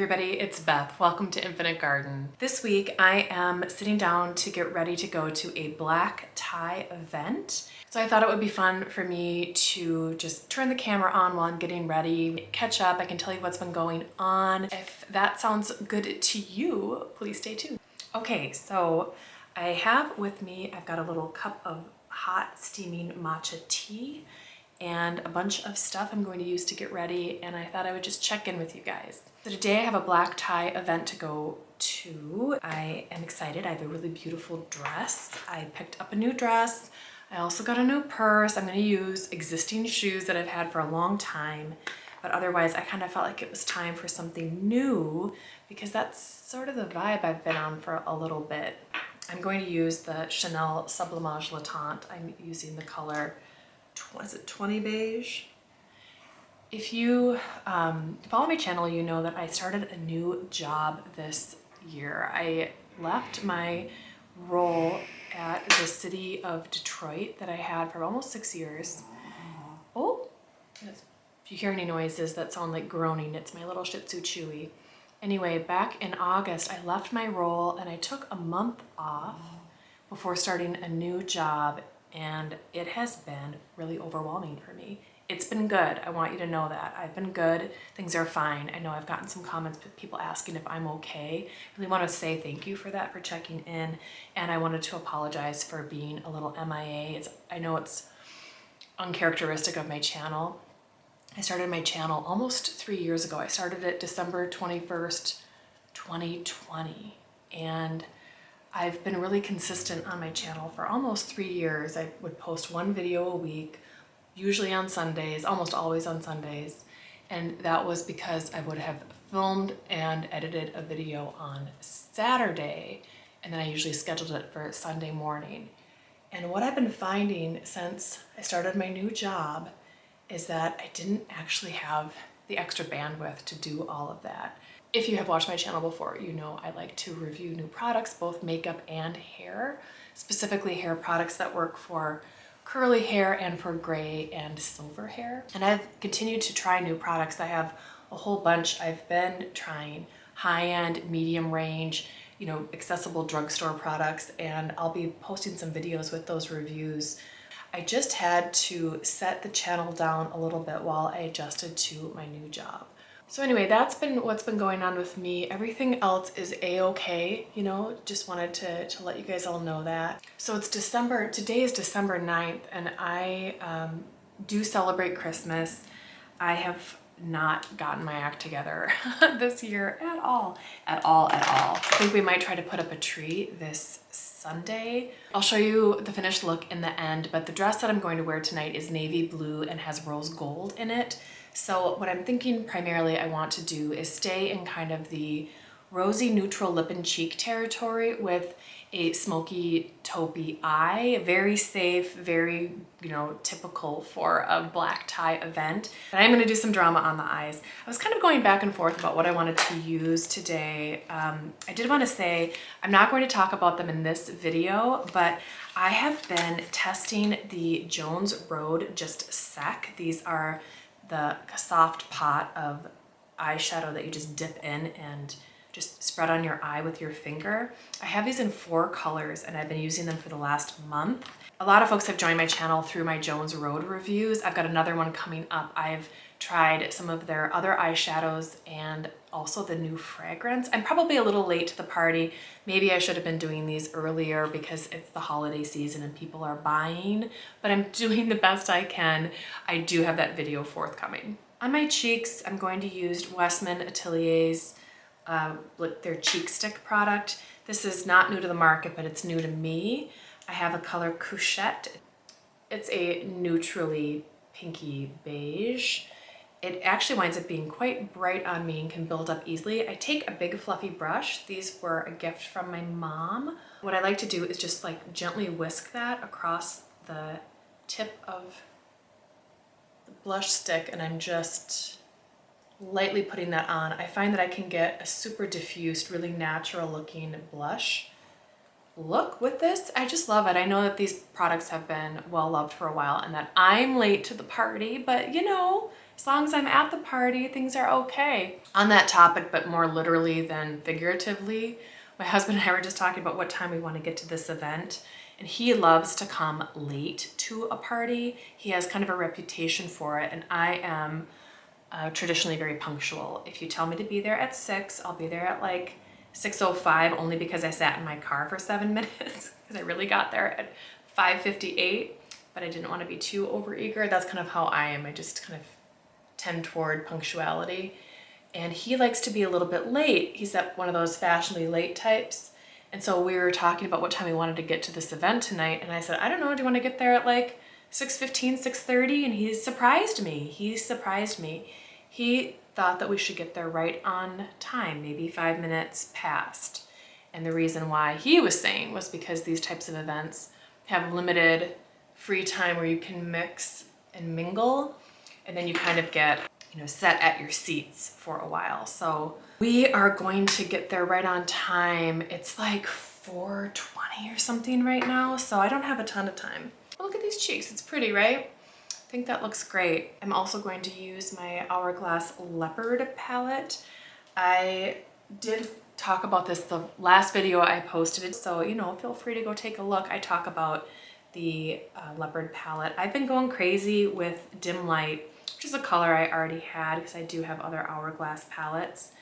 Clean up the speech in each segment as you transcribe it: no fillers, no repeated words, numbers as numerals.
everybody, it's Beth. Welcome to Infinite Garden. This week I am sitting down to get ready to go to a black tie event. So I thought it would be fun for me to just turn the camera on while I'm getting ready, catch up. I can tell you what's been going on. If that sounds good to you, please stay tuned. Okay, so I have with me, I've got a little cup of hot steaming matcha tea and a bunch of stuff I'm going to use to get ready, and I thought I would just check in with you guys. So today I have a black tie event to go to. I am excited. I have a really beautiful dress. I picked up a new dress. I also got a new purse. I'm going to use existing shoes that I've had for a long time, but otherwise I kind of felt like it was time for something new because that's sort of the vibe I've been on for a little bit. I'm going to use the Chanel Sublimage Latente. I'm using the color, is it 20 beige? If you follow my channel, you know that I started a new job this year. I left my role at the city of Detroit that I had for almost 6 years. Oh, if you hear any noises that sound like groaning, it's my little Shih Tzu Chewy. Anyway, back in August, I left my role and I took a month off before starting a new job, and it has been really overwhelming for me. It's been good. I want you to know that. I've been good. Things are fine. I know I've gotten some comments, people asking if I'm okay. I really want to say thank you for that, for checking in, and I wanted to apologize for being a little MIA. I know it's uncharacteristic of my channel. I started my channel almost 3 years ago. I started it December 21st, 2020, and I've been really consistent on my channel for almost 3 years. I would post one video a week, usually on Sundays, almost always on Sundays. And that was because I would have filmed and edited a video on Saturday, and then I usually scheduled it for Sunday morning. And what I've been finding since I started my new job is that I didn't actually have the extra bandwidth to do all of that. If you have watched my channel before, you know I like to review new products, both makeup and hair, specifically hair products that work for curly hair and for gray and silver hair. And I've continued to try new products. I have a whole bunch. I've been trying high-end, medium range, accessible drugstore products, and I'll be posting some videos with those reviews. I just had to set the channel down a little bit while I adjusted to my new job. So anyway, that's been what's been going on with me. Everything else is a-okay, just wanted to let you guys all know that. So it's today is December 9th, and I do celebrate Christmas. I have not gotten my act together this year at all. I think we might try to put up a tree this Sunday. I'll show you the finished look in the end, but the dress that I'm going to wear tonight is navy blue and has rose gold in it. So what I'm thinking primarily I want to do is stay in kind of the rosy neutral lip and cheek territory with a smoky taupey eye. Very safe, very, typical for a black tie event. But I'm going to do some drama on the eyes. I was kind of going back and forth about what I wanted to use today. I did want to say I'm not going to talk about them in this video, but I have been testing the Jones Road Just Sec. These are the soft pot of eyeshadow that you just dip in and just spread on your eye with your finger. I have these in 4 colors and I've been using them for the last month. A lot of folks have joined my channel through my Jones Road reviews. I've got another one coming up. I've tried some of their other eyeshadows and also the new fragrance. I'm probably a little late to the party. Maybe I should have been doing these earlier because it's the holiday season and people are buying, but I'm doing the best I can. I do have that video forthcoming. On my cheeks, I'm going to use Westman Atelier's their cheek stick product. This is not new to the market, but it's new to me. I have a color Couchette. It's a neutrally pinky beige. It actually winds up being quite bright on me and can build up easily. I take a big fluffy brush. These were a gift from my mom. What I like to do is just like gently whisk that across the tip of the blush stick, and I'm just lightly putting that on. I find that I can get a super diffused, really natural looking blush look with this. I just love it. I know that these products have been well loved for a while and that I'm late to the party, but you know, as long as I'm at the party, things are okay. On that topic, but more literally than figuratively, my husband and I were just talking about what time we want to get to this event, and he loves to come late to a party. He has kind of a reputation for it, and I am traditionally very punctual. If you tell me to be there at 6, I'll be there at like 6:05, only because I sat in my car for 7 minutes because I really got there at 5:58, but I didn't want to be too overeager. That's kind of how I am. I just kind of tend toward punctuality. And he likes to be a little bit late. He's one of those fashionably late types. And so we were talking about what time we wanted to get to this event tonight. And I said, I don't know, do you want to get there at like 6:15, 6:30? And he surprised me. He thought that we should get there right on time, maybe 5 minutes past. And the reason why he was saying was because these types of events have limited free time where you can mix and mingle, and then you kind of get, you know, set at your seats for a while. So we are going to get there right on time. It's like 4:20 or something right now, so I don't have a ton of time. Oh, look at these cheeks. It's pretty, right? I think that looks great. I'm also going to use my Hourglass Leopard palette. I did talk about this the last video I posted, so you know, feel free to go take a look. I talk about the Leopard palette. I've been going crazy with Dim Light, which is a color I already had because I do have other Hourglass palettes,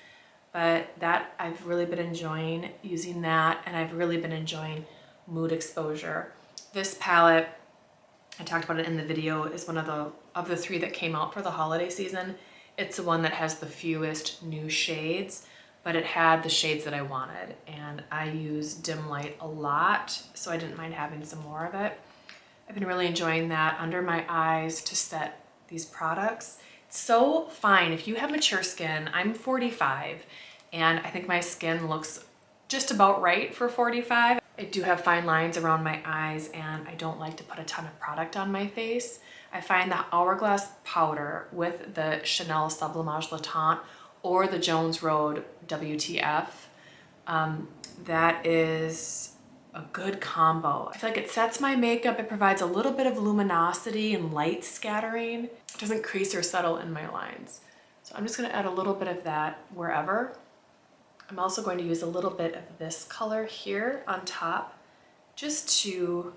but that I've really been enjoying using that, and I've really been enjoying Mood Exposure. This palette, I talked about it in the video, is one of the 3 that came out for the holiday season. It's the one that has the fewest new shades, but it had the shades that I wanted, and I use Dim Light a lot, so I didn't mind having some more of it. I've been really enjoying that under my eyes to set these products. It's so fine. If you have mature skin, I'm 45, and I think my skin looks just about right for 45. I do have fine lines around my eyes, and I don't like to put a ton of product on my face. I find the Hourglass powder with the Chanel Sublimage Le Temps or the Jones Road WTF, that is a good combo. I feel like it sets my makeup, it provides a little bit of luminosity and light scattering. It doesn't crease or settle in my lines. So I'm just gonna add a little bit of that wherever. I'm also going to use a little bit of this color here on top just to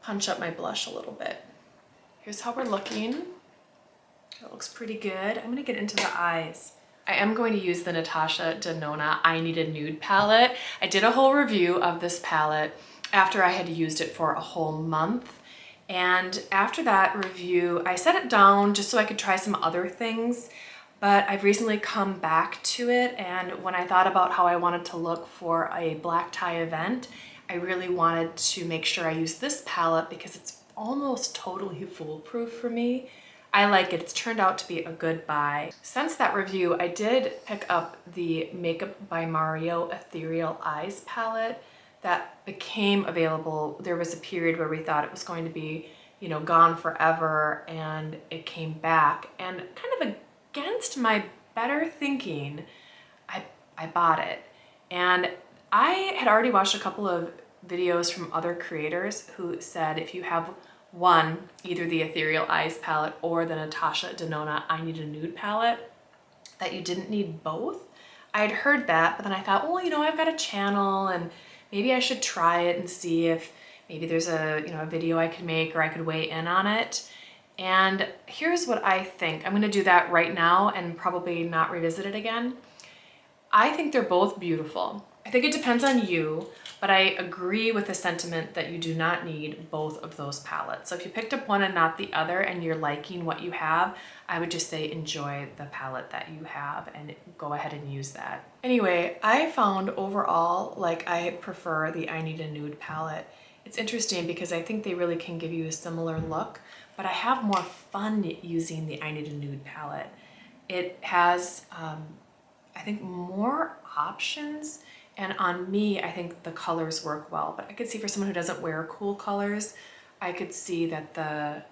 punch up my blush a little bit. Here's how we're looking. It looks pretty good. I'm gonna get into the eyes. I am going to use the Natasha Denona I Need a Nude palette. I did a whole review of this palette after I had used it for a whole month. And after that review, I set it down just so I could try some other things. But I've recently come back to it, and when I thought about how I wanted to look for a black tie event, I really wanted to make sure I use this palette because it's almost totally foolproof for me. I like it. It's turned out to be a good buy. Since that review, I did pick up the Makeup by Mario Ethereal Eyes palette that became available. There was a period where we thought it was going to be, you know, gone forever, and it came back, and kind of against my better thinking, I bought it. And I had already watched a couple of videos from other creators who said if you have one, either the Ethereal Eyes palette or the Natasha Denona I Need a Nude palette, that you didn't need both. I had heard that, but then I thought, well, you know, I've got a channel and maybe I should try it and see if maybe there's a, you know, a video I could make or I could weigh in on it. And here's what I think. I'm gonna do that right now and probably not revisit it again. I think they're both beautiful. I think it depends on you, but I agree with the sentiment that you do not need both of those palettes. So if you picked up one and not the other and you're liking what you have, I would just say enjoy the palette that you have and go ahead and use that. Anyway, I found overall, like, I prefer the I Need a Nude palette. It's interesting because I think they really can give you a similar look, but I have more fun using the I Need a Nude palette. It has, I think, more options, and on me, I think the colors work well, but I could see for someone who doesn't wear cool colors, I could see that the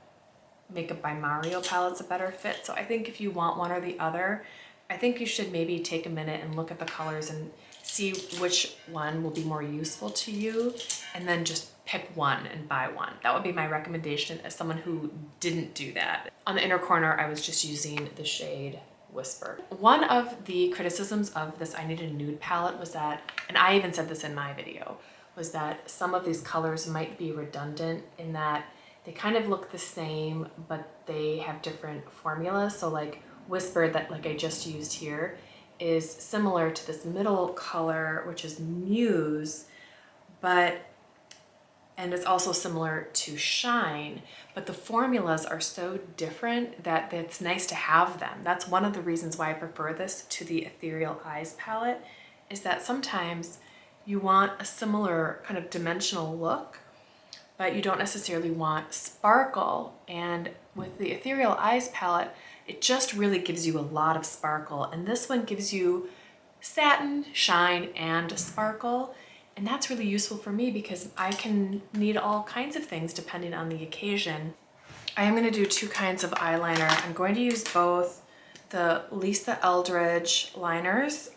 Makeup by Mario palette's a better fit. So I think if you want one or the other, I think you should maybe take a minute and look at the colors and see which one will be more useful to you, and then just pick one and buy one. That would be my recommendation as someone who didn't do that. On the inner corner, I was just using the shade Whisper. One of the criticisms of this I Need a Nude palette was that, and I even said this in my video, was that some of these colors might be redundant in that they kind of look the same, but they have different formulas. So like Whisper, that like I just used here, is similar to this middle color, which is Muse, and it's also similar to Shine, but the formulas are so different that it's nice to have them. That's one of the reasons why I prefer this to the Ethereal Eyes palette, is that sometimes you want a similar kind of dimensional look, but you don't necessarily want sparkle. And with the Ethereal Eyes palette, it just really gives you a lot of sparkle. And this one gives you satin, shine, and sparkle. And that's really useful for me because I can need all kinds of things depending on the occasion. I am going to do two kinds of eyeliner. I'm going to use both the Lisa Eldridge liners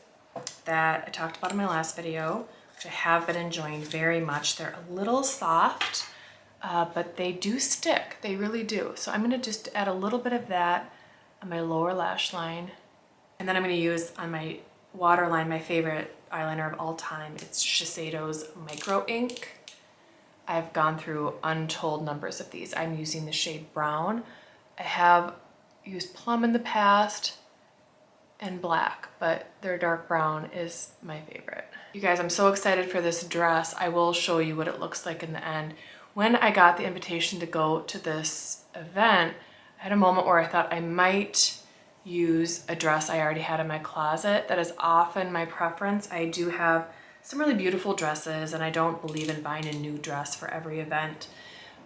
that I talked about in my last video, which I have been enjoying very much. They're a little soft, but they do stick. They really do. So I'm going to just add a little bit of that on my lower lash line. And then I'm going to use on my waterline my favorite eyeliner of all time. It's Shiseido's Micro Ink. I've gone through untold numbers of these. I'm using the shade Brown. I have used Plum in the past and Black, but their dark brown is my favorite. You guys, I'm so excited for this dress. I will show you what it looks like in the end. When I got the invitation to go to this event, I had a moment where I thought I might use a dress I already had in my closet. That is often my preference. I do have some really beautiful dresses, and I don't believe in buying a new dress for every event.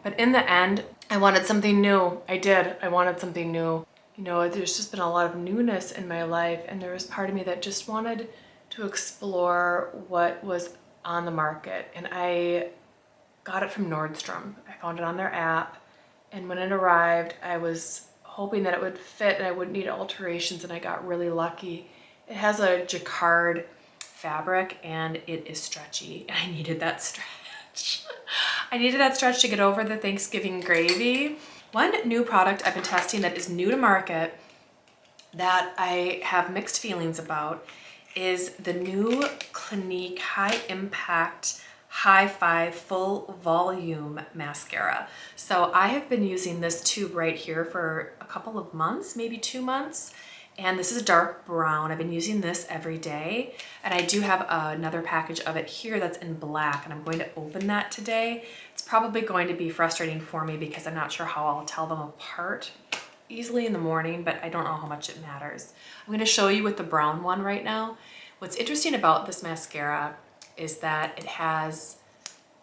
But in the end, I wanted something new. I did. I wanted something new. You know, there's just been a lot of newness in my life, and there was part of me that just wanted to explore what was on the market. And I got it from Nordstrom. I found it on their app, and when it arrived, I was hoping that it would fit and I wouldn't need alterations, and I got really lucky. It has a jacquard fabric and it is stretchy, and I needed that stretch. I needed that stretch to get over the Thanksgiving gravy. One new product I've been testing that is new to market that I have mixed feelings about is the new Clinique High Impact High Five Full Volume Mascara. So I have been using this tube right here for a couple of months, maybe 2 months. And this is a dark brown. I've been using this every day. And I do have another package of it here that's in black, and I'm going to open that today. It's probably going to be frustrating for me because I'm not sure how I'll tell them apart easily in the morning, but I don't know how much it matters. I'm going to show you with the brown one right now. What's interesting about this mascara is that it has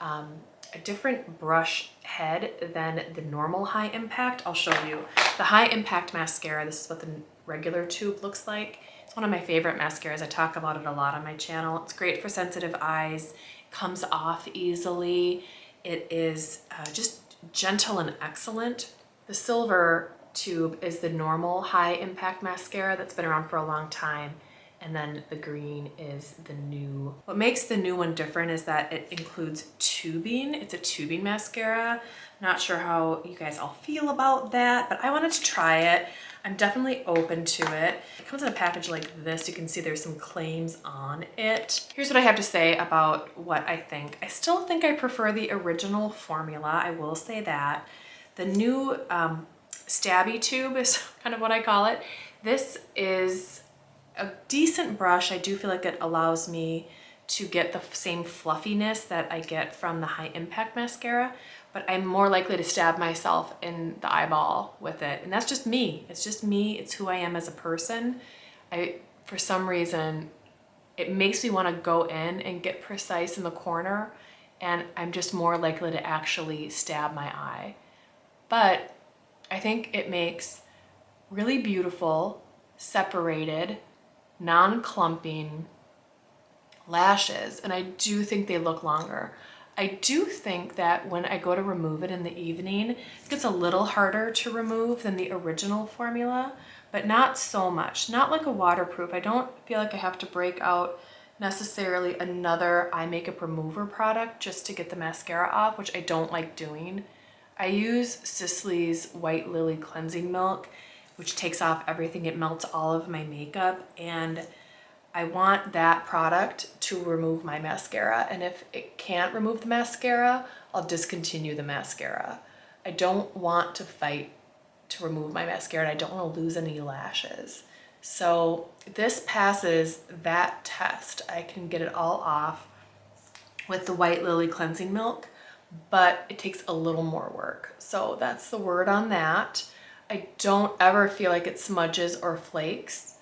a different brush head than the normal High Impact. I'll show you. The High Impact mascara, this is what the regular tube looks like. It's one of my favorite mascaras. I talk about it a lot on my channel. It's great for sensitive eyes. It comes off easily. It is just gentle and excellent. The silver tube is the normal High Impact mascara that's been around for a long time. And then the green is the new. What makes the new one different is that it includes tubing. It's a tubing mascara. Not sure how you guys all feel about that, but I wanted to try it. I'm definitely open to it. It comes in a package like this. You can see there's some claims on it. Here's what I have to say about what I think. I still think I prefer the original formula. I will say that. The new stabby tube is kind of what I call it. This is a decent brush. I do feel like it allows me to get the same fluffiness that I get from the High Impact mascara, but I'm more likely to stab myself in the eyeball with it. And that's just me. It's just me. It's who I am as a person. For some reason, it makes me want to go in and get precise in the corner, and I'm just more likely to actually stab my eye. But I think it makes really beautiful, separated, non-clumping lashes, and I do think they look longer. I do think that when I go to remove it in the evening, it gets a little harder to remove than the original formula, but not so much. Not like a waterproof. I don't feel like I have to break out necessarily another eye makeup remover product just to get the mascara off, which I don't like doing. I use Sisley's White Lily Cleansing Milk, which takes off everything. It melts all of my makeup, and I want that product to remove my mascara. And if it can't remove the mascara, I'll discontinue the mascara. I don't want to fight to remove my mascara, and I don't want to lose any lashes. So this passes that test. I can get it all off with the White Lily Cleansing Milk, but it takes a little more work. So that's the word on that. I don't ever feel like it smudges or flakes,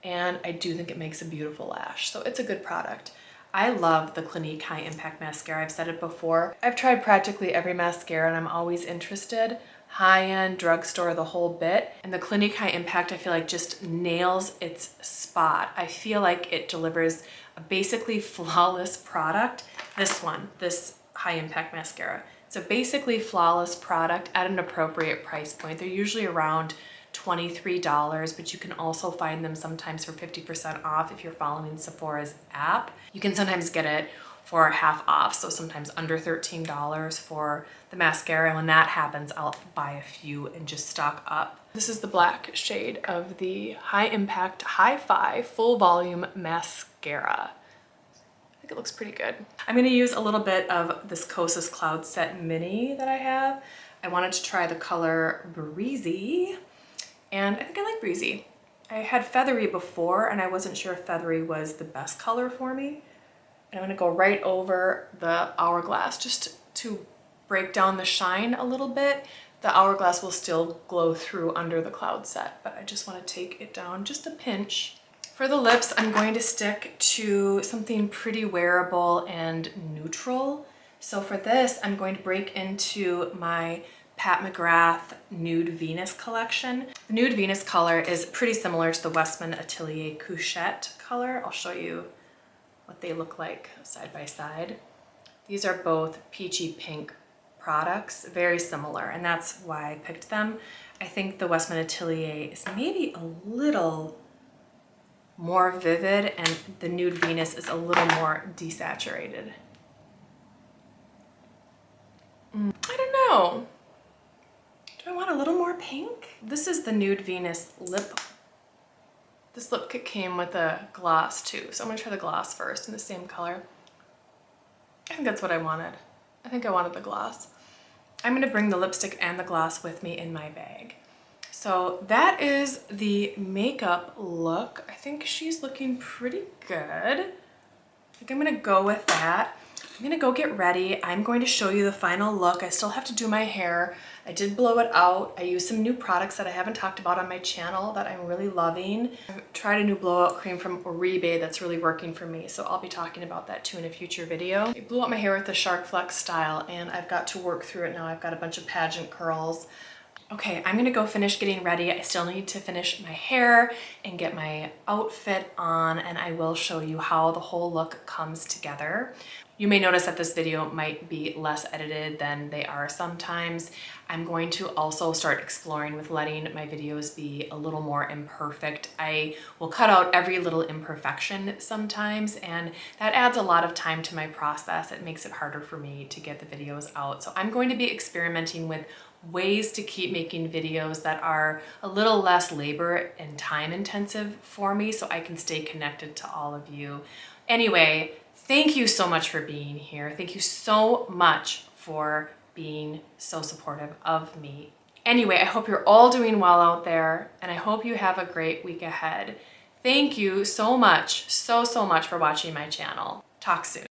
and I do think it makes a beautiful lash. So it's a good product. I love the Clinique High Impact Mascara. I've said it before. I've tried practically every mascara and I'm always interested. High-end, drugstore, the whole bit. And the Clinique High Impact, I feel like just nails its spot. I feel like it delivers a basically flawless product. This one, this High Impact Mascara. It's a basically flawless product at an appropriate price point. They're usually around $23, but you can also find them sometimes for 50% off if you're following Sephora's app. You can sometimes get it for half off, so sometimes under $13 for the mascara. And when that happens, I'll buy a few and just stock up. This is the black shade of the High Impact Hi-Fi Full Volume Mascara. I think it looks pretty good. I'm gonna use a little bit of this Kosas Cloud Set Mini that I have. I wanted to try the color Breezy, and I think I like Breezy. I had Feathery before, and I wasn't sure if Feathery was the best color for me. And I'm gonna go right over the Hourglass just to break down the shine a little bit. The Hourglass will still glow through under the Cloud Set, but I just wanna take it down just a pinch. For the lips, I'm going to stick to something pretty wearable and neutral. So for this, I'm going to break into my Pat McGrath Nude Venus collection. The Nude Venus color is pretty similar to the Westman Atelier Couchette color. I'll show you what they look like side by side. These are both peachy pink products, very similar, and that's why I picked them. I think the Westman Atelier is maybe a little more vivid, and the Nude Venus is a little more desaturated. I don't know. Do I want a little more pink? This is the Nude Venus lip. This lip kit came with a gloss too, so I'm gonna try the gloss first in the same color. I think that's what I wanted. I think I wanted the gloss. I'm gonna bring the lipstick and the gloss with me in my bag. So that is the makeup look. I think she's looking pretty good. I think I'm gonna go with that. I'm gonna go get ready. I'm going to show you the final look. I still have to do my hair. I did blow it out. I used some new products that I haven't talked about on my channel that I'm really loving. I've tried a new blowout cream from Oribe that's really working for me, so I'll be talking about that too in a future video. I blew out my hair with the Shark Flex style, and I've got to work through it now. I've got a bunch of pageant curls. Okay, I'm gonna go finish getting ready. I still need to finish my hair and get my outfit on, and I will show you how the whole look comes together. You may notice that this video might be less edited than they are sometimes. I'm going to also start exploring with letting my videos be a little more imperfect. I will cut out every little imperfection sometimes, and that adds a lot of time to my process. It makes it harder for me to get the videos out. So I'm going to be experimenting with ways to keep making videos that are a little less labor and time intensive for me so I can stay connected to all of you. Anyway, thank you so much for being here. Thank you so much for being so supportive of me. Anyway, I hope you're all doing well out there, and I hope you have a great week ahead. Thank you so much, so much for watching my channel. Talk soon.